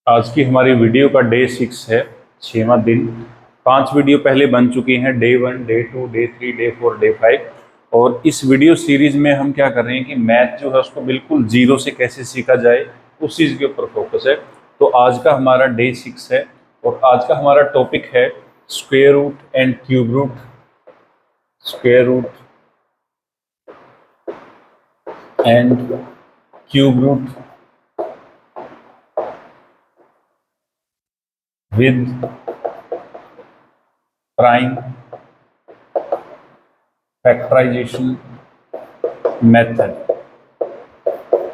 आज की हमारी वीडियो का डे 6 है, 6वां दिन। 5 वीडियो पहले बन चुकी हैं, day 1, day 2, day 3, day 4, day 5। और इस वीडियो सीरीज में हम क्या कर रहे हैं कि मैथ जो है उसको बिल्कुल जीरो से कैसे सीखा जाए, उस चीज़ के ऊपर फोकस है। तो आज का हमारा डे 6 है और आज का हमारा टॉपिक है square root and cube root. Square root and cube root with prime factorisation method.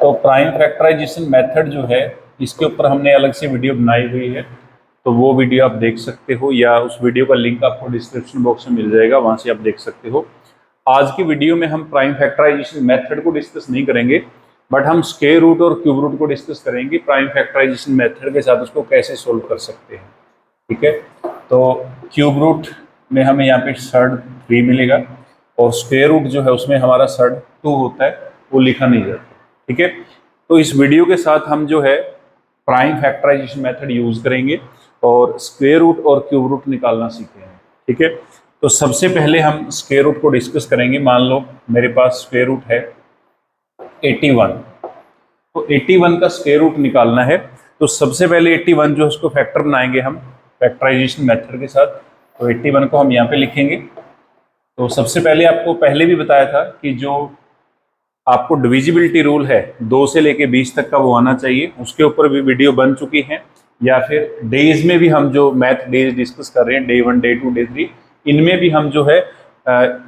तो प्राइम फैक्टराइजेशन मेथड जो है, इसके ऊपर हमने अलग से वीडियो बनाई हुई है, तो वो वीडियो आप देख सकते हो, या उस वीडियो का लिंक आपको डिस्क्रिप्शन बॉक्स में मिल जाएगा, वहां से आप देख सकते हो। आज की वीडियो में हम प्राइम फैक्टराइजेशन मेथड को डिस्कस नहीं करेंगे, बट हम स्क्वायर रूट और क्यूब रूट को डिस्कस करेंगे। प्राइम फैक्टराइजेशन मेथड के साथ उसको कैसे सोल्व कर सकते हैं, ठीक है। तो क्यूब रूट में हमें यहाँ पे सर्ड 3 मिलेगा और स्क्वायर रूट जो है उसमें हमारा सर्ड 2 होता है, वो लिखा नहीं जाता, ठीक है। तो इस वीडियो के साथ हम जो है प्राइम फैक्टराइजेशन मेथड यूज करेंगे और स्क्वायर रूट और क्यूब रूट निकालना सीखेंगे, ठीक है। तो सबसे पहले हम स्क्वायर रूट को डिस्कस करेंगे। मान लो मेरे पास स्क्वायर रूट है 81, तो 81 का स्क्वायर रूट निकालना है। तो सबसे पहले 81 जो है उसको फैक्टर बनाएंगे हम फैक्टराइजेशन मेथड के साथ। तो 81 को हम यहाँ पे लिखेंगे। तो सबसे पहले आपको पहले भी बताया था कि जो आपको डिविजिबिलिटी रूल है 2 से लेके 20 तक का, वो आना चाहिए। उसके ऊपर भी वीडियो बन चुकी है, या फिर डेज में भी हम जो मैथ डेज डिस्कस कर रहे हैं, डे 1, डे 2, डे 3, इनमें भी हम जो है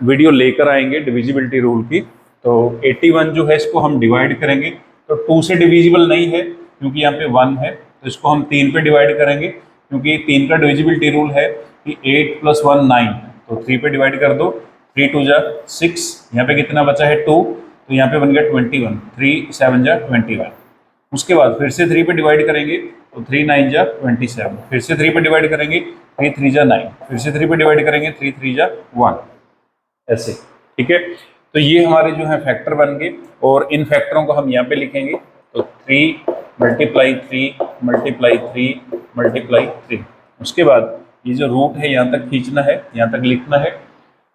वीडियो लेकर आएंगे डिविजिबिलिटी रूल की। तो 81 जो है इसको हम डिवाइड करेंगे, तो 2 से डिविजिबल नहीं है क्योंकि यहाँ पे 1 है, तो इसको हम 3 पे डिवाइड करेंगे क्योंकि 3 का डिविजिबिलिटी रूल है कि 8 + 1 9, तो 3 पे डिवाइड कर दो। 3 2 जा 6, यहाँ पे कितना बचा है 2, तो यहाँ पे बन गया 21, 3 7 जा 21। उसके बाद फिर से 3 पे डिवाइड करेंगे, तो 3 9 जा 27, फिर से 3 पे डिवाइड करेंगे, 3 3 जा 9, फिर से 3 पे डिवाइड करेंगे, 3 3 जा 1, ऐसे, ठीक है। तो ये हमारे जो है फैक्टर बन गए और इन फैक्टरों को हम यहाँ पे लिखेंगे। तो 3 × 3 × 3 × 3। उसके बाद ये जो रूट है यहाँ तक खींचना है, यहाँ तक लिखना है।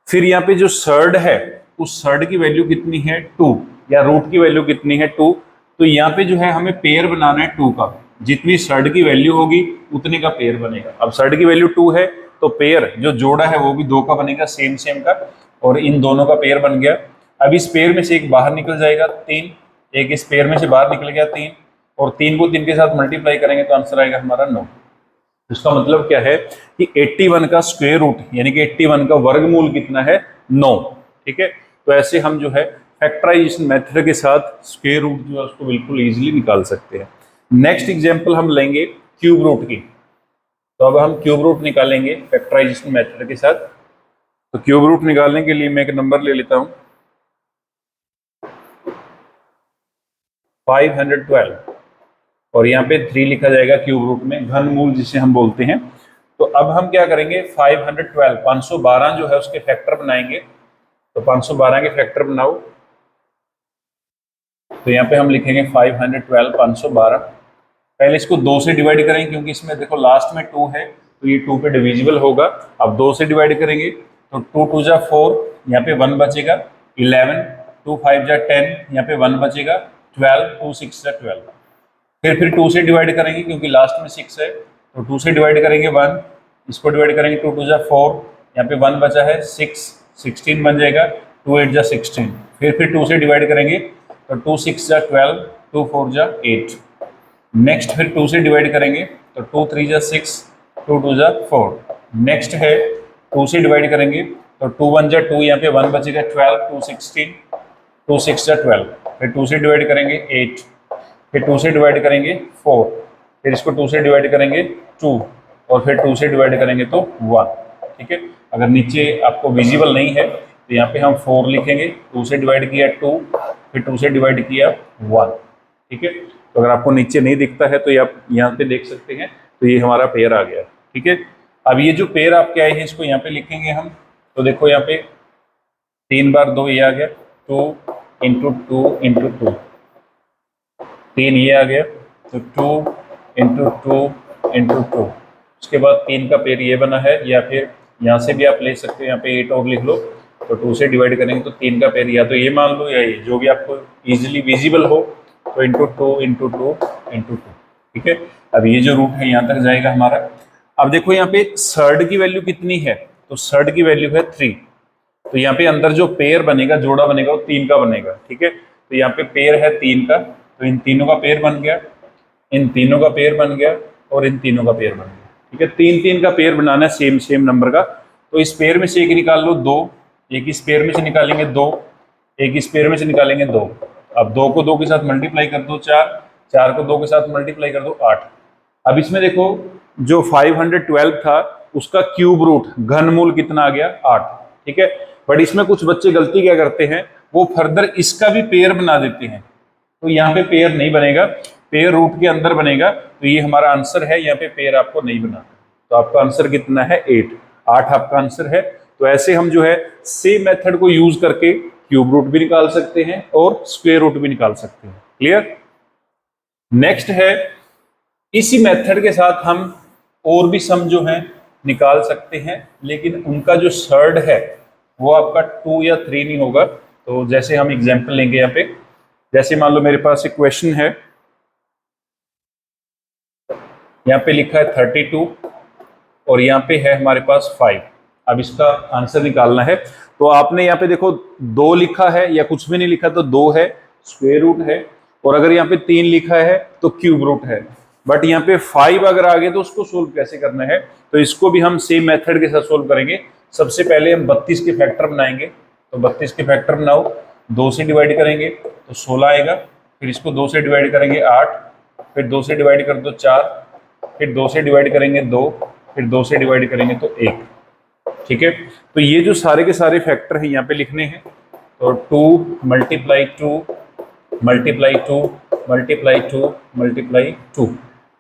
फिर यहाँ पे जो सर्ड है, उस सर्ड की वैल्यू कितनी है 2, या रूट की वैल्यू कितनी है 2। तो यहाँ पे जो है हमें पेयर बनाना है 2 का। जितनी सर्ड की वैल्यू होगी उतने का पेयर बनेगा। अब सर्ड की वैल्यू 2 है, तो पेयर जो जोड़ा है वो भी 2 का बनेगा, सेम सेम का, और इन दोनों का पेयर बन गया। अब इस पेयर में से एक बाहर निकल जाएगा 3, एक इस पेयर में से बाहर निकल गया 3, और 3 को 3 के साथ मल्टीप्लाई करेंगे तो आंसर आएगा हमारा 9। इसका मतलब क्या है कि 81 का स्क्वायर रूट यानी कि 81 का वर्गमूल कितना है 9, ठीक है। तो ऐसे हम जो है फैक्टराइजेशन मेथड के साथ स्क्वायर रूट जो है उसको बिल्कुल इजीली निकाल सकते हैं। नेक्स्ट एग्जांपल हम लेंगे क्यूब रूट की। तो अब हम क्यूब रूट निकालेंगे फैक्टराइजेशन मेथड के साथ। तो क्यूब रूट निकालने के लिए मैं एक नंबर ले लेता हूं, 512, और यहाँ पे 3 लिखा जाएगा क्यूब रूट में, घनमूल जिसे हम बोलते हैं। तो अब हम क्या करेंगे, 512 512 जो है उसके फैक्टर बनाएंगे। तो 512 के फैक्टर बनाओ। तो यहाँ पे हम लिखेंगे 512 512। पहले इसको 2 से डिवाइड करेंगे क्योंकि इसमें देखो लास्ट में 2 है, तो ये 2 पे डिविजिबल होगा। अब 2 से डिवाइड करेंगे तो 2 2 जा 4, यहाँ पे 1 बचेगा, 11, 2 5 जा 10, यहाँ पे 1 बचेगा, 12, 2 6 जा 12। फिर 2 से डिवाइड करेंगे क्योंकि लास्ट में 6 है, तो 2 से डिवाइड करेंगे 1, इसको डिवाइड करेंगे 2 2 जा 4, यहाँ पे 1 बचा है 6, 16 बन जाएगा, 2 8 जा 16। फिर 2 से डिवाइड करेंगे तो 2 6 जा 12, 2 4 जा 8। नेक्स्ट फिर 2 से डिवाइड करेंगे तो 2 3 जा 6, 2 2 जा 4। नेक्स्ट है 2 से डिवाइड करेंगे तो 2 1 जा 2, यहाँ पे 1 बचेगा 12, 2 16, 2 6 जा 12। फिर 2 से डिवाइड करेंगे 8, फिर 2 से डिवाइड करेंगे 4, फिर इसको 2 से डिवाइड करेंगे 2, और फिर 2 से डिवाइड करेंगे तो 1, ठीक है। अगर नीचे आपको विजिबल नहीं है तो यहाँ पे हम 4 लिखेंगे, 2 से डिवाइड किया 2, फिर 2 से डिवाइड किया 1, ठीक है। तो अगर आपको नीचे नहीं दिखता है तो आप यहाँ पे देख सकते हैं। तो ये हमारा पेयर आ गया, ठीक है। अब ये जो पेयर आपके आए हैं इसको यहाँ पे लिखेंगे हम। तो देखो यहाँ पे 3 बार 2 ये आ गया, 2 × 2 × 2, 3 ये आ गया, तो 2 इंटू 2 इंटू 2। उसके बाद 3 का पेयर ये बना है, या फिर यहाँ से भी आप ले सकते हो, यहाँ पे 8 और लिख लो, तो 2 से डिवाइड करेंगे तो 3 का पेयर या तो ये मान लो या ये, जो भी आपको इजीली विजिबल हो। तो इंटू 2 इंटू 2 इंटू 2, ठीक है। अब ये जो रूट है यहाँ तक जाएगा हमारा। अब देखो यहाँ पे सर्ड की वैल्यू कितनी है, तो सर्ड की वैल्यू है 3। तो यहाँ पे अंदर जो पेयर बनेगा, जोड़ा बनेगा, वो 3 का बनेगा, ठीक है। तो यहाँ पे पेयर है 3 का, तो इन तीनों का पेयर बन गया, इन तीनों का पेयर बन गया, और इन तीनों का पेयर बन गया, ठीक है। 3 का पेयर बनाना है सेम सेम नंबर का। तो इस पेयर में से एक निकाल लो 2, एक इस पेयर में से निकालेंगे 2, एक इस पेयर में से निकालेंगे 2। अब 2 को 2 के साथ मल्टीप्लाई कर दो 4, 4 को 2 के साथ मल्टीप्लाई कर दो 8। अब इसमें देखो जो 512 था उसका क्यूब रूट घनमूल कितना आ गया 8, ठीक है। बट इसमें कुछ बच्चे गलती क्या करते हैं, वो फर्दर इसका भी पेयर बना देते हैं। तो यहाँ पे पेयर नहीं बनेगा, पेयर रूट के अंदर बनेगा। तो ये हमारा आंसर है, यहाँ पे पेयर आपको नहीं बनाना। तो आपका आंसर कितना है 8 आपका आंसर है। तो ऐसे हम जो है सेम मेथड को यूज करके क्यूब रूट भी निकाल सकते हैं और स्क्वायर रूट भी निकाल सकते हैं। क्लियर। नेक्स्ट है, इसी मेथड के साथ हम और भी सम जो है निकाल सकते हैं, लेकिन उनका जो सर्ड है वो आपका 2 या 3 नहीं होगा। तो जैसे हम एग्जांपल लेंगे यहाँ पे, जैसे मान लो मेरे पास एक क्वेश्चन है, यहाँ पे लिखा है 32 और यहाँ पे है हमारे पास 5। अब इसका आंसर निकालना है। तो आपने यहाँ पे देखो 2 लिखा है या कुछ भी नहीं लिखा, तो 2 है, स्क्वायर रूट है, और अगर यहाँ पे 3 लिखा है तो क्यूब रूट है। बट यहाँ पे 5 अगर आ गए तो उसको सोल्व कैसे करना है, तो इसको भी हम सेम मेथड के साथ सोल्व करेंगे। सबसे पहले हम 32 के फैक्टर बनाएंगे। तो 32 के फैक्टर बनाओ, 2 से डिवाइड करेंगे तो 16 आएगा, फिर इसको 2 से डिवाइड करेंगे 8, फिर 2 से डिवाइड कर दो 4, फिर 2 से डिवाइड करेंगे 2, फिर 2 से डिवाइड करेंगे तो 1, ठीक है। तो ये जो सारे के सारे फैक्टर हैं यहाँ पे लिखने हैं। तो 2 मल्टीप्लाई 2 मल्टीप्लाई 2 मल्टीप्लाई 2 मल्टीप्लाई 2,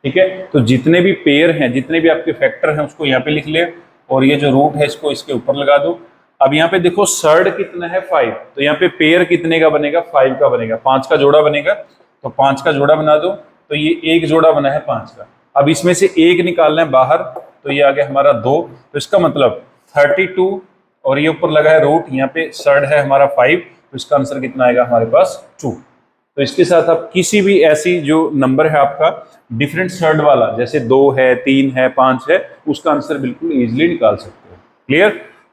ठीक है। तो जितने भी पेयर हैं, जितने भी आपके फैक्टर हैं, उसको यहाँ पे लिख ले, और ये जो रूट है इसको इसके ऊपर लगा दो। अब यहाँ पे देखो सर्ड कितना है 5, तो यहाँ पे पेयर कितने का बनेगा 5 का बनेगा, 5 का जोड़ा बनेगा। तो 5 का जोड़ा बना दो, तो ये एक जोड़ा बना है 5 का। अब इसमें से एक निकालना है बाहर, तो ये आ गया हमारा 2। तो इसका मतलब 32 और ये ऊपर लगा है रूट, यहाँ पे सर्ड है हमारा 5, तो इसका आंसर कितना आएगा हमारे पास 2। तो इसके साथ आप किसी भी ऐसी जो नंबर है आपका डिफरेंट सर्ड वाला, जैसे 2 है, 3 है, 5 है, उसका आंसर बिल्कुल इजीली निकाल सकते हो। क्लियर।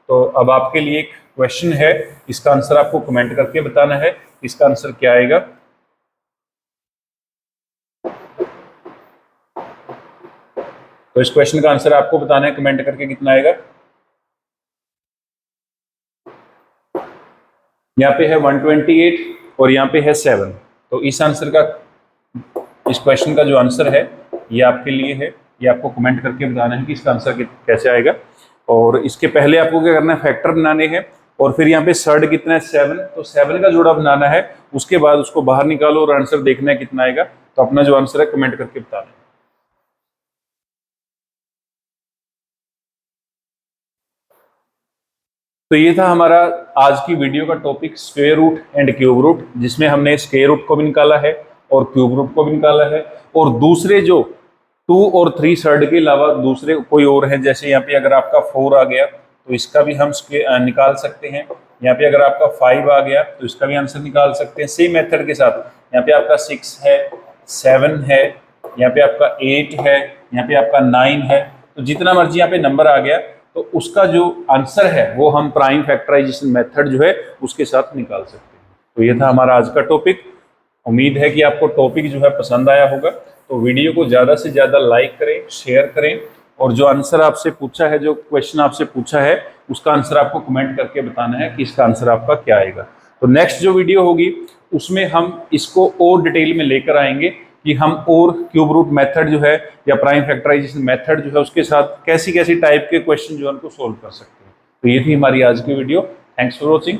तो अब आपके लिए एक क्वेश्चन है, इसका आंसर आपको कमेंट करके बताना है, इसका आंसर क्या आएगा। तो इस क्वेश्चन का आंसर आपको बताना है, कमेंट करके कितना आएगा। यहाँ पे है 128 और यहाँ पे है 7। तो इस आंसर का, इस क्वेश्चन का जो आंसर है ये आपके लिए है, ये आपको कमेंट करके बताना है कि इसका आंसर कैसे आएगा। और इसके पहले आपको क्या करना है, फैक्टर बनाने हैं, और फिर यहाँ पे सर्ड कितना है 7, तो 7 का जोड़ा बनाना है। उसके बाद उसको बाहर निकालो और आंसर देखना है कितना आएगा। तो अपना जो आंसर है कमेंट करके बताना है। तो ये था हमारा आज की वीडियो का topic, square root and cube root, जिसमें हमने स्क्वायर रूट को भी निकाला है और क्यूब रूट को भी निकाला है। और दूसरे जो 2 और 3 सर्ड के अलावा दूसरे कोई और हैं, जैसे यहाँ पे अगर आपका 4 आ गया तो इसका भी हम निकाल सकते हैं। यहाँ पे अगर आपका 5 आ गया तो इसका भी आंसर निकाल सकते हैं सेम मेथड के साथ। यहाँ पे आपका 6 है, 7 है, यहाँ पे आपका 8 है, यहाँ पे आपका 9 है। तो जितना मर्जी यहाँ पे नंबर आ गया तो उसका जो आंसर है वो हम प्राइम फैक्टराइजेशन मेथड जो है उसके साथ निकाल सकते हैं। तो ये था हमारा आज का टॉपिक। उम्मीद है कि आपको टॉपिक जो है पसंद आया होगा। तो वीडियो को ज़्यादा से ज़्यादा लाइक करें, शेयर करें, और जो आंसर आपसे पूछा है, जो क्वेश्चन आपसे पूछा है, उसका आंसर आपको कमेंट करके बताना है कि इसका आंसर आपका क्या आएगा। तो नेक्स्ट जो वीडियो होगी उसमें हम इसको और डिटेल में लेकर आएंगे कि हम और क्यूब रूट मेथड जो है या प्राइम फैक्टराइजेशन मेथड जो है उसके साथ कैसी कैसी टाइप के क्वेश्चन जो है उनको सोल्व कर सकते हैं। तो ये थी हमारी आज की वीडियो। Thanks for watching.